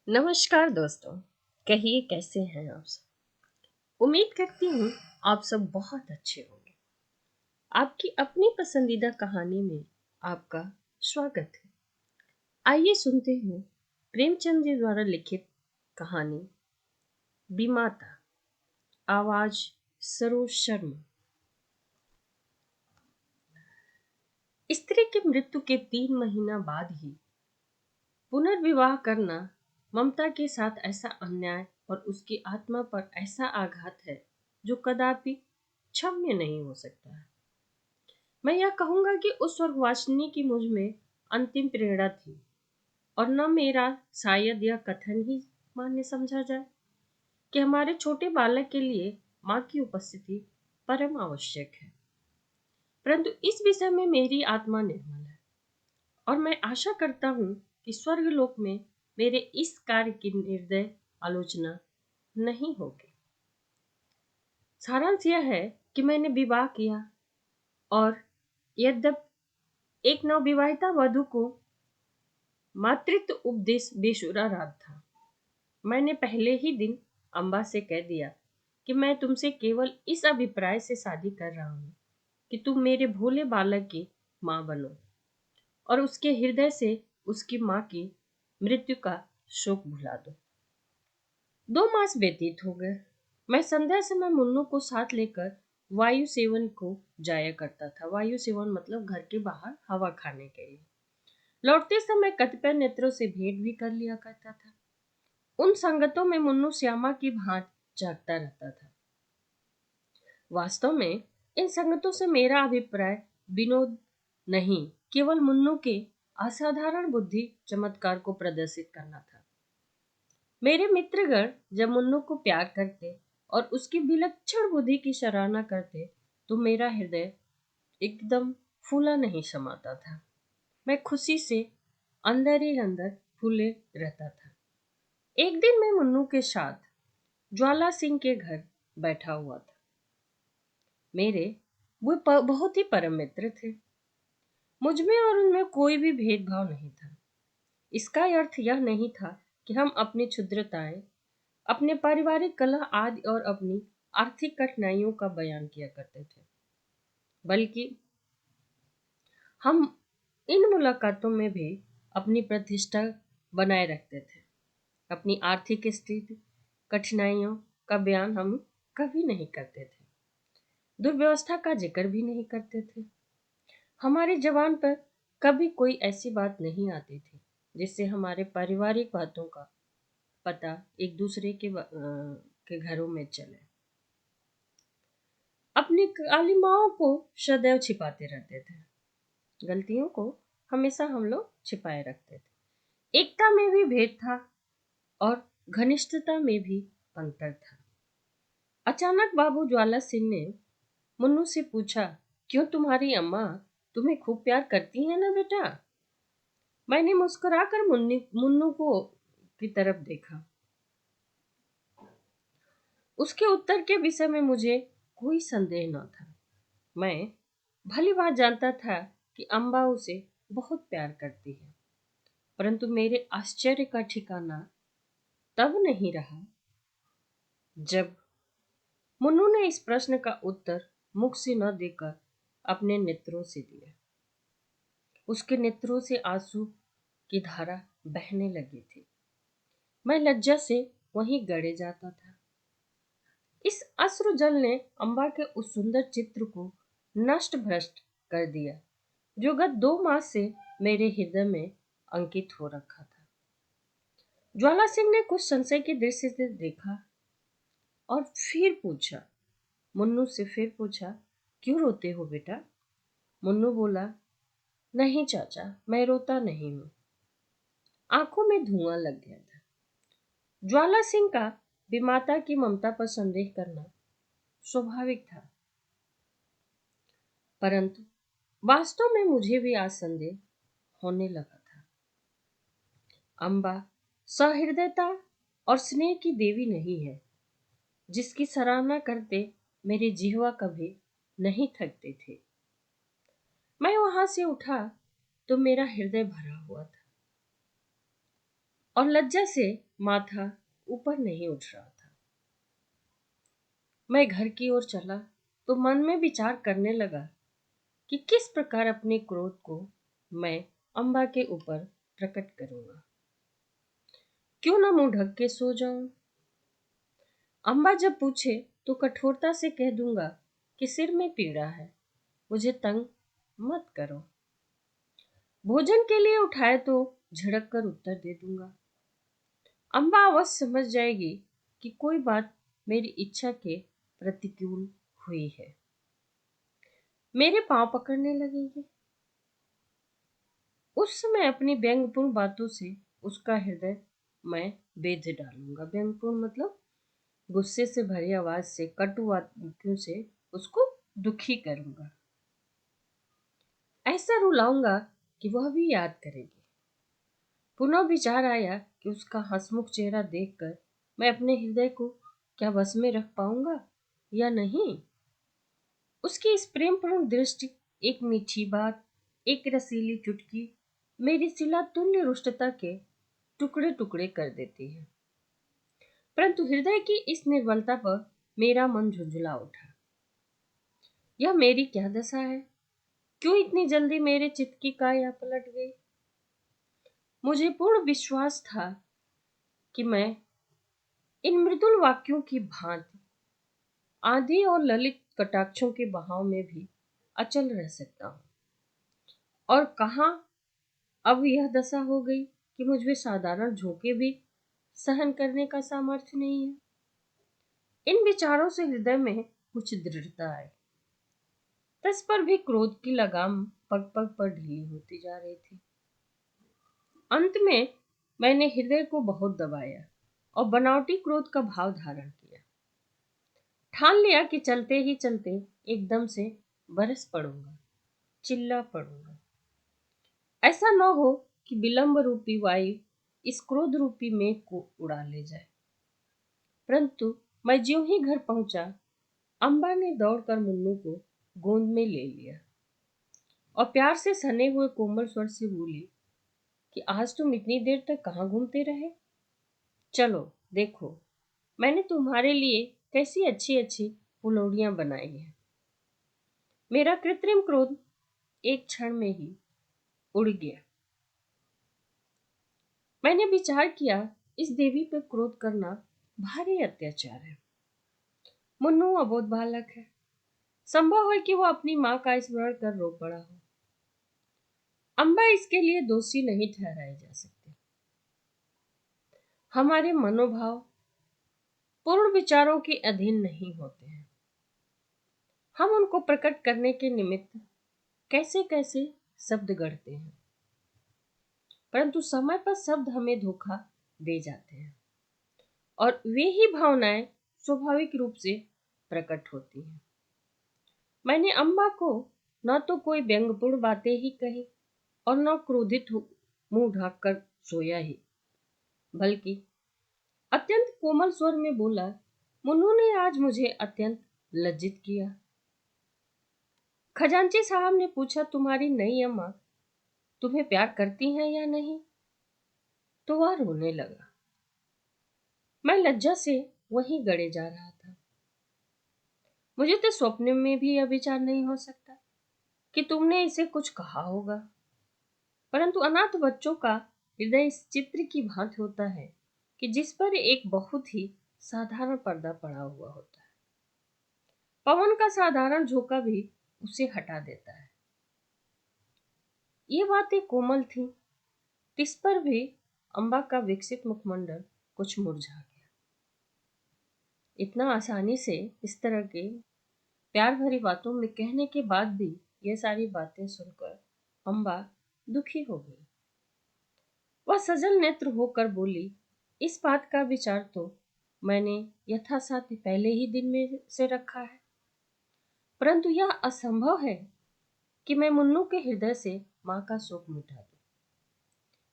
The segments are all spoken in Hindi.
नमस्कार दोस्तों। कहिए कैसे हैं आप सब। उम्मीद करती हूँ आप सब बहुत अच्छे होंगे। आपकी अपनी पसंदीदा कहानी में आपका स्वागत है। आइए सुनते हैं प्रेमचंद जी द्वारा लिखित कहानी बीमाता। आवाज सरोज शर्मा। स्त्री की मृत्यु के 3 महीना बाद ही पुनर्विवाह करना ममता के साथ ऐसा अन्याय और उसकी आत्मा पर ऐसा आघात है जो कदापि क्षम्य नहीं हो सकता है। मैं यह कहूंगा कि उस स्वर्गवासिनी की मुझ में अंतिम प्रेरणा थी और न मेरा शायद यह कथन ही मान्य समझा जाए कि हमारे छोटे बालक के लिए माँ की उपस्थिति परम आवश्यक है। परंतु इस विषय में मेरी आत्मा निर्मल है और मैं आशा करता हूँ कि स्वर्गलोक में मेरे इस कार्य की निर्दय आलोचना नहीं होगी। सारांश यह है कि मैंने विवाह किया और यद्यपि एक नवविवाहिता वधू को मातृत्व उपदेश बेसुरा था। मैंने पहले ही दिन अम्बा से कह दिया कि मैं तुमसे केवल इस अभिप्राय से शादी कर रहा हूँ कि तुम मेरे भोले बालक की माँ बनो और उसके हृदय से उसकी माँ की मृत्यु का शोक भुला दो। 2 मास व्यतीत हो गए। मैं संध्या समय मुन्नू को साथ लेकर वायु सेवन को जाया करता था। वायु सेवन मतलब घर के बाहर हवा खाने के लिए। लौटते समय कतिपय नेत्रों से भेंट भी कर लिया करता था। उन संगतों में मुन्नू श्यामा की भांति जागता रहता था। वास्तव में इन संगतों से मेरा अभिप्राय विनोद नहीं, केवल मुन्नू के असाधारण बुद्धि चमत्कार को प्रदर्शित करना था। मेरे मित्रगण जब मुन्नू को प्यार करते और उसकी विलक्षण बुद्धि की सराहना करते तो मेरा हृदय एकदम फूला नहीं समाता था। मैं खुशी से अंदर ही अंदर फूले रहता था। एक दिन मैं मुन्नू के साथ ज्वाला सिंह के घर बैठा हुआ था। मेरे वो बहुत ही परम मित्र थे। मुझ में और उनमें कोई भी भेदभाव नहीं था। इसका अर्थ यह नहीं था कि हम अपनी क्षुद्रताएं, अपने पारिवारिक कलह आदि और अपनी आर्थिक कठिनाइयों का बयान किया करते थे, बल्कि हम इन मुलाकातों में भी अपनी प्रतिष्ठा बनाए रखते थे। अपनी आर्थिक स्थिति, कठिनाइयों का बयान हम कभी नहीं करते थे। दुर्व्यवस्था का जिक्र भी नहीं करते थे। हमारी जबान पर कभी कोई ऐसी बात नहीं आती थी जिससे हमारे पारिवारिक बातों का पता एक दूसरे के घरों में चले। अपनी कालिमाओं को सदैव छिपाते रहते थे। गलतियों को हमेशा हम लोग छिपाए रखते थे। एकता में भी भेद था और घनिष्ठता में भी अंतर था। अचानक बाबू ज्वाला सिंह ने मुन्नू से पूछा, क्यों तुम्हारी अम्मा तुम्हें खूब प्यार करती है ना बेटा? मैंने मुस्कुराकर मुन्नू को की तरफ देखा। उसके उत्तर के विषय में मुझे कोई संदेह न था। मैं भली बात जानता था कि अम्बा उसे बहुत प्यार करती है, परंतु मेरे आश्चर्य का ठिकाना तब नहीं रहा जब मुन्नू ने इस प्रश्न का उत्तर मुख से न देकर अपने नेत्रों से दिया। उसके नेत्रों से आंसू की धारा बहने लगी थी। मैं लज्जा से वहीं गड़े जाता था। इस अश्रु जल ने अम्बा के उस सुंदर चित्र को नष्ट भ्रष्ट कर दिया जो गत 2 मास से मेरे हृदय में अंकित हो रखा था। ज्वाला सिंह ने कुछ संशय की दृष्टि से देखा और फिर पूछा, मुन्नू से फिर पूछा, क्यों रोते हो बेटा? मुन्नू बोला, नहीं चाचा, मैं रोता नहीं हूं। आंखों में धुआं लग गया था। ज्वाला सिंह का विमाता की ममता पर संदेह करना स्वाभाविक था, परंतु वास्तव में मुझे भी आज संदेह होने लगा था। अम्बा सहृदयता और स्नेह की देवी नहीं है जिसकी सराहना करते मेरे जिह्वा कभी नहीं थकते थे। मैं वहां से उठा तो मेरा हृदय भरा हुआ था और लज्जा से माथा ऊपर नहीं उठ रहा था। मैं घर की ओर चला तो मन में विचार करने लगा कि किस प्रकार अपने क्रोध को मैं अम्बा के ऊपर प्रकट करूंगा। क्यों ना मुंह ढक के सो जाऊं। अम्बा जब पूछे तो कठोरता से कह दूंगा कि सिर में पीड़ा है, मुझे तंग मत करो। भोजन के लिए उठाए तो झड़क कर उत्तर दे दूंगा। अम्बा अवश्य समझ जाएगी कि कोई बात मेरी इच्छा के प्रतिकूल हुई है। मेरे पांव पकड़ने लगेगी। उस समय अपनी व्यंग्यपूर्ण बातों से उसका हृदय मैं बेध डालूंगा। व्यंग्यपूर्ण मतलब गुस्से से भरी आवाज से, कटु वाक्यों से उसको दुखी करूंगा। ऐसा रुलाऊंगा कि वह भी याद करेगी। पुनः विचार आया कि उसका हंसमुख चेहरा देखकर मैं अपने हृदय को क्या बस में रख पाऊंगा या नहीं। उसकी इस प्रेमपूर्ण दृष्टि, एक मीठी बात, एक रसीली चुटकी मेरी शिला तुल्य रुष्टता के टुकड़े टुकड़े कर देती है। परंतु हृदय की इस निर्बलता पर मेरा मन झुंझुला उठा। यह मेरी क्या दशा है? क्यों इतनी जल्दी मेरे चित्त की काया पलट गई? मुझे पूर्ण विश्वास था कि मैं इन मृदुल वाक्यों की भांति आंधी और ललित कटाक्षों के बहाव में भी अचल रह सकता हूं। और कहां अब यह दशा हो गई कि मुझमें साधारण झोंके भी सहन करने का सामर्थ्य नहीं है। इन विचारों से हृदय में कुछ दृढ़ता आई। तस पर भी क्रोध की लगाम पग पग पर ढीली होती जा रही थी। अंत में मैंने हृदय को बहुत दबाया और बनावटी क्रोध का भाव धारण किया। ठान लिया कि चलते ही चलते एकदम से बरस पड़ूंगा, चिल्ला पड़ूंगा। ऐसा न हो कि विलंब रूपी वायु इस क्रोध रूपी मेघ को उड़ा ले जाए। परंतु मैं ज्यों ही घर पहुंचा, अम्बा ने दौड़कर मुन्नू को गोद में ले लिया और प्यार से सने हुए कोमल स्वर से बोली कि आज तुम इतनी देर तक कहाँ घूमते रहे? चलो देखो, मैंने तुम्हारे लिए कैसी अच्छी अच्छी फुलौड़ियां बनाई हैं। मेरा कृत्रिम क्रोध एक क्षण में ही उड़ गया। मैंने विचार किया, इस देवी पर क्रोध करना भारी अत्याचार है। मुन्नू अबोध बालक है, संभव है कि वो अपनी माँ का स्मरण कर रो पड़ा हो। अम्बा इसके लिए दोषी नहीं ठहराई जा सकती। हमारे मनोभाव पूर्ण विचारों के अधीन नहीं होते हैं। हम उनको प्रकट करने के निमित्त कैसे कैसे शब्द गढ़ते हैं, परंतु समय पर शब्द हमें धोखा दे जाते हैं और वे ही भावनाएं स्वाभाविक रूप से प्रकट होती हैं। मैंने अम्बा को न तो कोई व्यंग्यपूर्ण बातें ही कही और न क्रोधित हो मुंह ढक कर सोया ही, बल्कि अत्यंत कोमल स्वर में बोला, मुन्नू ने आज मुझे अत्यंत लज्जित किया। खजांची साहब ने पूछा, तुम्हारी नई अम्मा तुम्हें प्यार करती हैं या नहीं? तो वह रोने लगा। मैं लज्जा से वहीं गड़े जा रहा था। मुझे तो स्वप्न में भी यह विचार नहीं हो सकता कि तुमने इसे कुछ कहा होगा। परंतु अनाथ बच्चों का हृदय इस चित्र की भांति होता है कि जिस पर एक बहुत ही साधारण पर्दा पड़ा हुआ होता है। पवन का साधारण झोंका भी उसे हटा देता है। ये बातें कोमल थी, इस पर भी अम्बा का विकसित मुखमंडल कुछ मुरझा गया। इतना आसानी से इस तरह के प्यार भरी बातों में कहने के बाद भी ये सारी बातें सुनकर अम्बा दुखी हो गई। वह सजल नेत्र होकर बोली, इस बात का विचार तो मैंने यथासाध्य पहले ही दिन में से रखा है, परंतु यह असंभव है कि मैं मुन्नू के हृदय से माँ का शोक मिटा दूं।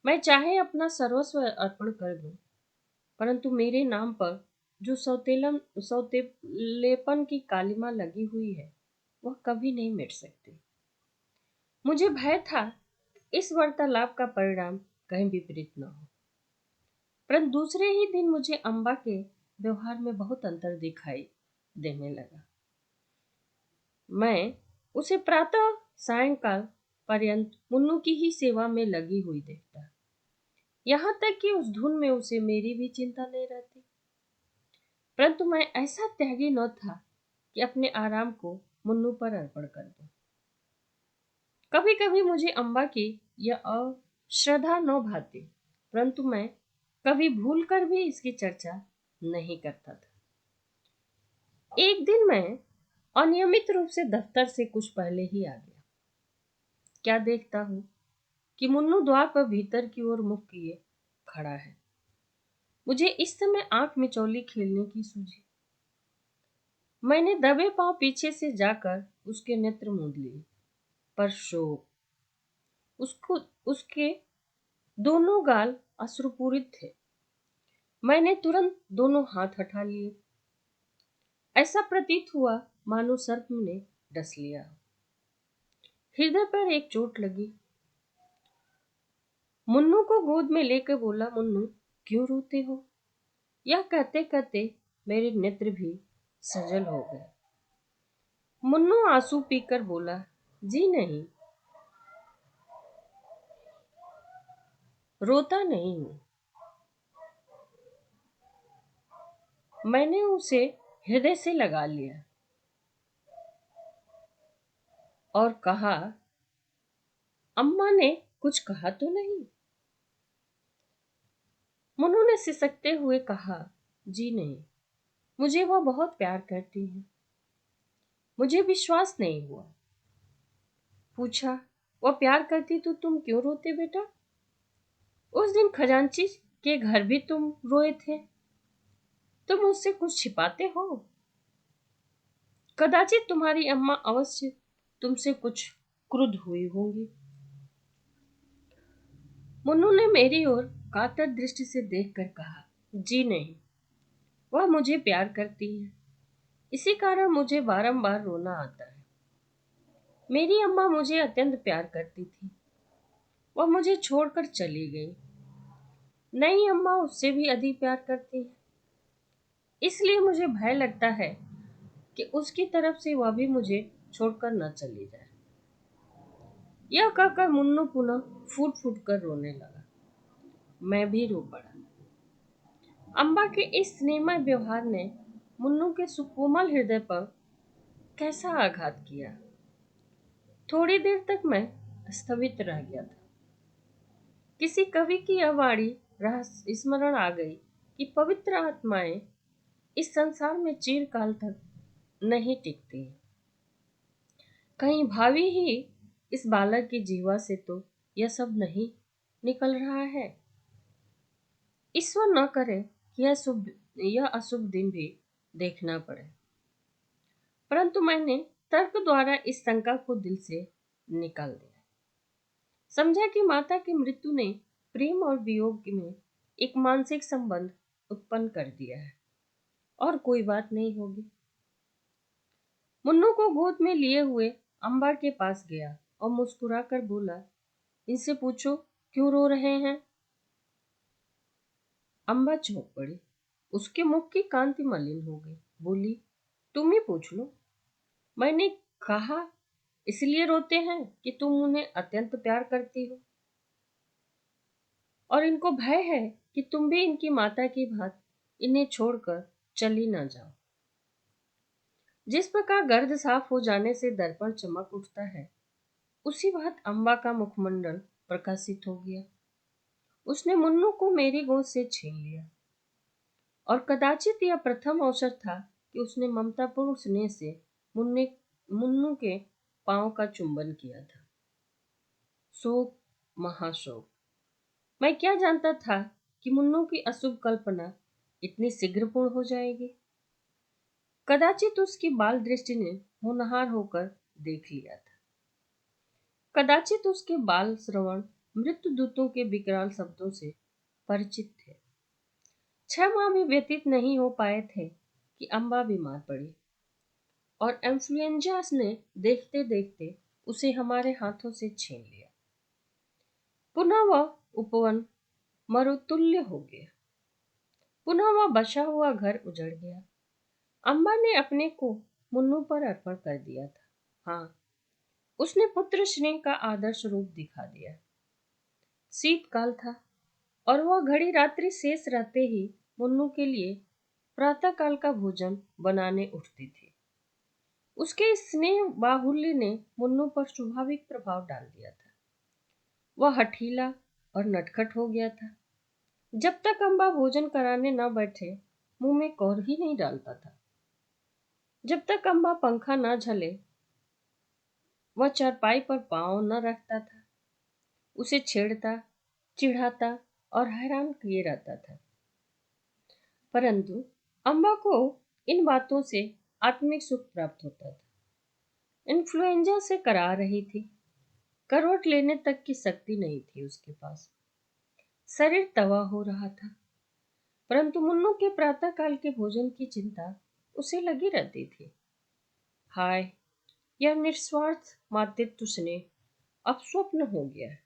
मैं चाहे अपना सर्वस्व अर्पण कर दूं, परंतु मेरे नाम पर जो सौतेलेपन की कालिमा लगी हुई है वह कभी नहीं मिट सकती। मुझे भय था इस वार्तालाप का परिणाम कहीं विपरीत न हो। परंतु दूसरे ही दिन मुझे अम्बा के व्यवहार में बहुत अंतर दिखाई देने लगा। मैं उसे प्रातः सायंकाल पर्यंत मुन्नू की ही सेवा में लगी हुई देखता, यहाँ तक कि उस धुन में उसे मेरी भी चिंता नहीं रहती। परंतु मैं ऐसा त्यागी न था कि अपने आराम को मुन्नू पर अर्पण कर दूं। कभी कभी मुझे अम्बा की यह अश्रद्धा न भाती, परंतु मैं कभी भूल कर भी इसकी चर्चा नहीं करता था। एक दिन मैं अनियमित रूप से दफ्तर से कुछ पहले ही आ गया। क्या देखता हूं कि मुन्नू द्वार पर भीतर की ओर मुख किए खड़ा है। मुझे इस समय आंख मिचौली खेलने की सूझी। मैंने दबे पांव पीछे से जाकर उसके नेत्र मूंद लिए, पर शोक उसको उसके दोनों गाल अश्रुपूरित थे। मैंने तुरंत दोनों हाथ हटा लिए। ऐसा प्रतीत हुआ मानो सर्प ने डस लिया। हृदय पर एक चोट लगी। मुन्नू को गोद में लेकर बोला, मुन्नू क्यों रोते हो? यह कहते कहते मेरे नेत्र भी सजल हो गए। मुन्नू आंसू पीकर बोला, जी नहीं, रोता नहीं हूं। मैंने उसे हृदय से लगा लिया और कहा, अम्मा ने कुछ कहा तो नहीं? मुन्नू ने सिसकते हुए कहा, जी नहीं, मुझे वह बहुत प्यार करती है। मुझे विश्वास नहीं हुआ। पूछा, वह प्यार करती तो तुम क्यों रोते बेटा? उस दिन खजांची के घर भी तुम रोए थे। तुम मुझसे कुछ छिपाते हो। कदाचित तुम्हारी अम्मा अवश्य तुमसे कुछ क्रुद्ध हुई होंगी। मुन्नू ने मेरी ओर कातर दृष्टि से देखकर कहा, जी नहीं, वह मुझे प्यार करती है, इसी कारण मुझे बारंबार रोना आता है। मेरी अम्मा मुझे अत्यंत प्यार करती थी, वह मुझे छोड़कर चली गई। नई अम्मा उससे भी अधिक प्यार करती है, इसलिए मुझे भय लगता है कि उसकी तरफ से वह भी मुझे छोड़कर न चली जाए। यह कहकर मुन्नू पुनः फूट फूट कर रोने लगा। मैं भी रो पड़ा। अम्बा के इस स्नेहमय व्यवहार ने मुन्नू के सुकोमल हृदय पर कैसा आघात किया। थोड़ी देर तक मैं स्थगित रह गया था। किसी कवि की यह वाणी स्मरण आ गई कि पवित्र आत्माएं इस संसार में चिरकाल तक नहीं टिकती। कहीं भावी ही इस बालक की जीवा से तो यह सब नहीं निकल रहा है। ईश्वर न करे कि यह अशुभ दिन भी देखना पड़े। परंतु मैंने तर्क द्वारा इस शंका को दिल से निकाल दिया। समझा कि माता की मृत्यु ने प्रेम और वियोग में एक मानसिक संबंध उत्पन्न कर दिया है और कोई बात नहीं होगी। मुन्नू को गोद में लिए हुए अम्बा के पास गया और मुस्कुराकर बोला, इनसे पूछो क्यों रो रहे हैं? अम्बा चौंक पड़ी। उसके मुख की कांति मलिन हो गई। बोली, तुम ही पूछ लो। मैंने कहा, इसलिए रोते हैं कि तुम उन्हें अत्यंत प्यार करती हो और इनको भय है कि तुम भी इनकी माता की भांति इन्हें छोड़कर चली ना जाओ। जिस प्रकार गर्द साफ हो जाने से दर्पण चमक उठता है, उसी वक्त अम्बा का मुखमंडल प्रकाशित हो गया। उसने मुन्नू को मेरी गोद से छीन लिया और कदाचित यह प्रथम अवसर था कि उसने ममतापूर्ण स्नेह से मुन्नू के पांव का चुंबन किया था। शोक, महाशोक। मैं क्या जानता था कि मुन्नू की अशुभ कल्पना इतनी शीघ्र पूर्ण हो जाएगी। कदाचित उसकी बाल दृष्टि ने होनहार होकर देख लिया था। कदाचित उसके बाल श्रवण मृत्यु दूतों के विकराल शब्दों से परिचित थे। 6 माह भी व्यतीत नहीं हो पाए थे कि अम्बा बीमार पड़ी और इन्फ्लुएंजा ने देखते देखते उसे हमारे हाथों से छीन लिया। पुनः वह उपवन मरुतुल्य हो गया। पुनः वह बसा हुआ घर उजड़ गया। अम्बा ने अपने को मुन्नू पर अर्पण कर दिया था। हाँ, उसने पुत्र स्नेह का आदर्श रूप दिखा दिया। शीतकाल था और वह घड़ी रात्रि शेष रहते ही मुन्नू के लिए प्रातःकाल का भोजन बनाने उठती थी। उसके स्नेह बाहुल्य ने मुन्नू पर स्वाभाविक प्रभाव डाल दिया था। वह हठीला और नटखट हो गया था। जब तक अम्बा भोजन कराने न बैठे मुंह में कौर ही नहीं डालता था। जब तक अम्बा पंखा न झले वह चारपाई पर पांव न रखता था। उसे छेड़ता, चिढ़ाता और हैरान किए रहता था। परंतु अम्बा को इन बातों से आत्मिक सुख प्राप्त होता था। इन्फ्लुएंजा से करा रही थी। करवट लेने तक की शक्ति नहीं थी उसके पास। शरीर तवा हो रहा था, परंतु मुन्नू के प्रातःकाल के भोजन की चिंता उसे लगी रहती थी। हाय, यह निस्वार्थ मातृत्व स्नेह अब स्वप्न हो गया है।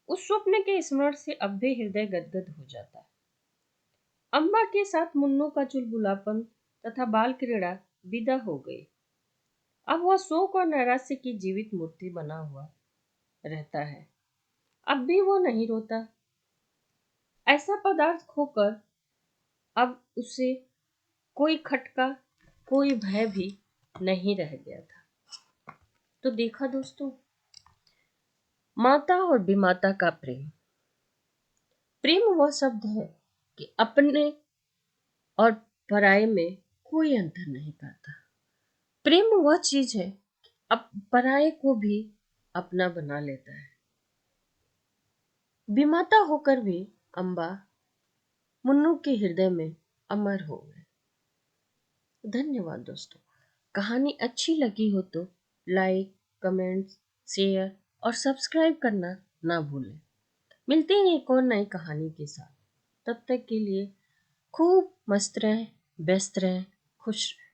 उस स्वप्न के स्मरण से अब भी हृदय गदगद हो जाता है। अम्बा के साथ मुन्नू का चुलबुलापन तथा बाल क्रीड़ा विदा हो गई। अब वह शोक और नैराश्य की जीवित मूर्ति बना हुआ रहता है। अब भी वो नहीं रोता। ऐसा पदार्थ खोकर अब उसे कोई खटका, कोई भय भी नहीं रह गया था। तो देखा दोस्तों, माता और विमाता का प्रेम। प्रेम वह शब्द है कि अपने और पराये में कोई अंतर नहीं करता। प्रेम वह चीज है अब पराये को भी अपना बना लेता है। विमाता होकर भी अम्बा मुन्नू के हृदय में अमर हो गए। धन्यवाद दोस्तों। कहानी अच्छी लगी हो तो लाइक, कमेंट्स, शेयर और सब्सक्राइब करना ना भूलें। मिलते हैं एक और नई कहानी के साथ। तब तक के लिए खूब मस्त रहें, व्यस्त रहें, खुश रहें।